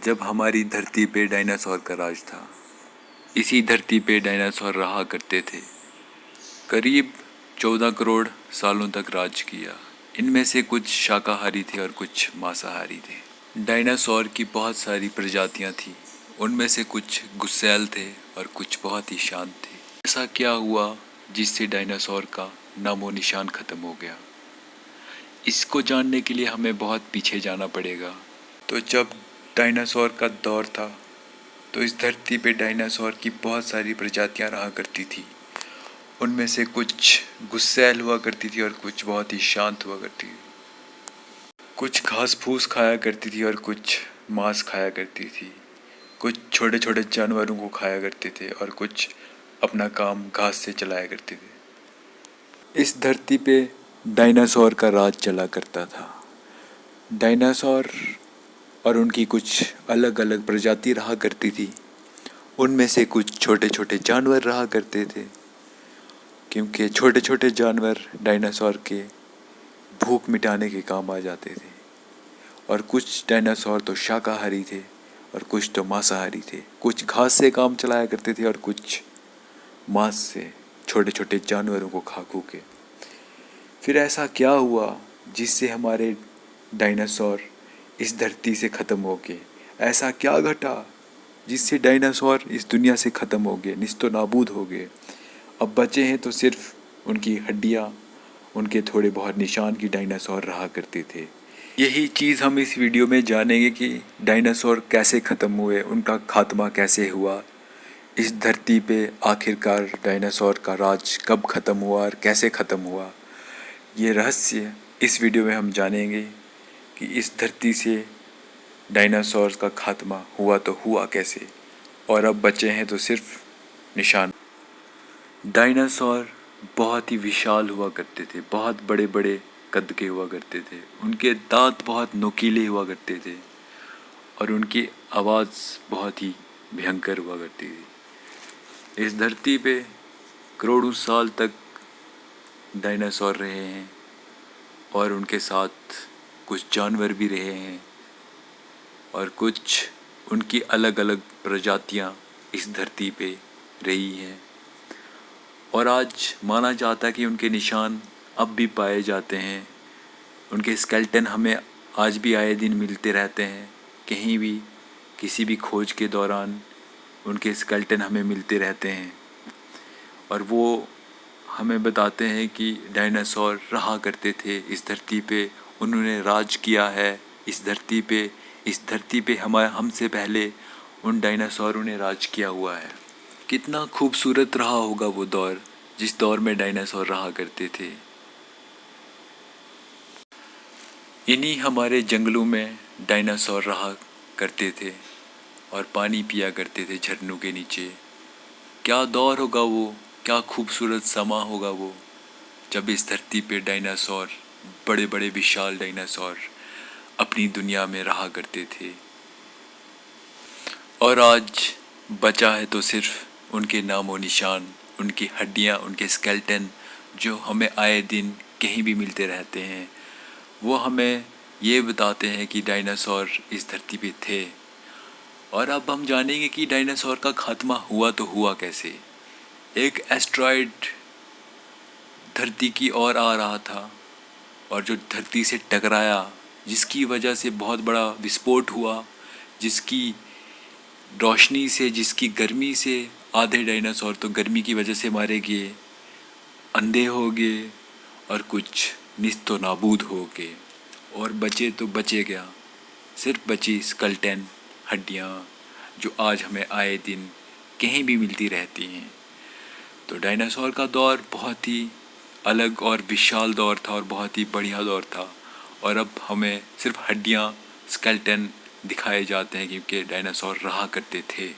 जब हमारी धरती पे डायनासोर का राज था। इसी धरती पे डायनासोर रहा करते थे। करीब 14 करोड़ सालों तक राज किया। इनमें से कुछ शाकाहारी थे और कुछ मांसाहारी थे। डायनासोर की बहुत सारी प्रजातियां थी। उनमें से कुछ गुस्सैल थे और कुछ बहुत ही शांत थे। ऐसा क्या हुआ जिससे डायनासोर का नामो निशान ख़त्म हो गया? इसको जानने के लिए हमें बहुत पीछे जाना पड़ेगा। तो जब डायनासोर का दौर था तो इस धरती पे डायनासोर की बहुत सारी प्रजातियां रहा करती थी। उनमें से कुछ गुस्सैल हुआ करती थी और कुछ बहुत ही शांत हुआ करती थी। कुछ घास फूस खाया करती थी और कुछ मांस खाया करती थी। कुछ छोटे छोटे जानवरों को खाया करते थे और कुछ अपना काम घास से चलाया करते थे। इस धरती पे डायनासोर का राज चला करता था। डायनासोर और उनकी कुछ अलग अलग प्रजाति रहा करती थी। उनमें से कुछ छोटे छोटे जानवर रहा करते थे, क्योंकि छोटे छोटे जानवर डायनासोर के भूख मिटाने के काम आ जाते थे। और कुछ डायनासोर तो शाकाहारी थे और कुछ तो मांसाहारी थे। कुछ घास से काम चलाया करते थे और कुछ मांस से, छोटे छोटे जानवरों को खा खू के। फिर ऐसा क्या हुआ जिससे हमारे डायनासोर इस धरती से ख़त्म हो गए? ऐसा क्या घटा जिससे डायनासोर इस दुनिया से ख़त्म हो गए, निस्तो नाबूद हो गए? अब बचे हैं तो सिर्फ उनकी हड्डियाँ, उनके थोड़े बहुत निशान की डायनासोर रहा करते थे। यही चीज़ हम इस वीडियो में जानेंगे कि डायनासोर कैसे ख़त्म हुए, उनका खात्मा कैसे हुआ, इस धरती पे आखिरकार डायनासोर का राज कब ख़त्म हुआ और कैसे ख़त्म हुआ। ये रहस्य इस वीडियो में हम जानेंगे कि इस धरती से डायनासोर का खात्मा हुआ तो हुआ कैसे, और अब बचे हैं तो सिर्फ निशान। डायनासोर बहुत ही विशाल हुआ करते थे, बहुत बड़े बड़े कद के हुआ करते थे। उनके दांत बहुत नुकीले हुआ करते थे और उनकी आवाज़ बहुत ही भयंकर हुआ करती थी। इस धरती पे करोड़ों साल तक डायनासोर रहे हैं और उनके साथ कुछ जानवर भी रहे हैं और कुछ उनकी अलग अलग प्रजातियां इस धरती पे रही हैं। और आज माना जाता है कि उनके निशान अब भी पाए जाते हैं। उनके स्केलेटन हमें आज भी आए दिन मिलते रहते हैं। कहीं भी किसी भी खोज के दौरान उनके स्केलेटन हमें मिलते रहते हैं और वो हमें बताते हैं कि डायनासोर रहा करते थे इस धरती पे, उन्होंने राज किया है इस धरती पे। इस धरती पे हमसे पहले उन डायनासोरों ने राज किया हुआ है। कितना खूबसूरत रहा होगा वो दौर, जिस दौर में डायनासोर रहा करते थे। इन्हीं हमारे जंगलों में डायनासोर रहा करते थे और पानी पिया करते थे झरनों के नीचे। क्या दौर होगा वो, क्या खूबसूरत समा होगा वो, जब इस धरती पे डायनासोर, बड़े बड़े विशाल डायनासोर अपनी दुनिया में रहा करते थे। और आज बचा है तो सिर्फ उनके नामो निशान, उनकी हड्डियाँ, उनके स्केलेटन जो हमें आए दिन कहीं भी मिलते रहते हैं। वो हमें ये बताते हैं कि डायनासोर इस धरती पे थे। और अब हम जानेंगे कि डायनासोर का खात्मा हुआ तो हुआ कैसे। एक एस्ट्रॉयड धरती की ओर आ रहा था और जो धरती से टकराया, जिसकी वजह से बहुत बड़ा विस्फोट हुआ, जिसकी रोशनी से, जिसकी गर्मी से आधे डायनासोर तो गर्मी की वजह से मारे गए, अंधे हो गए और कुछ निस्तो नाबूद हो गए। और बचे तो बचे क्या, सिर्फ बची स्केलेटन, हड्डियाँ, जो आज हमें आए दिन कहीं भी मिलती रहती हैं। तो डायनासोर का दौर बहुत ही अलग और विशाल दौर था और बहुत ही बढ़िया दौर था। और अब हमें सिर्फ हड्डियाँ, स्केलेटन दिखाए जाते हैं क्योंकि डायनासोर रहा करते थे।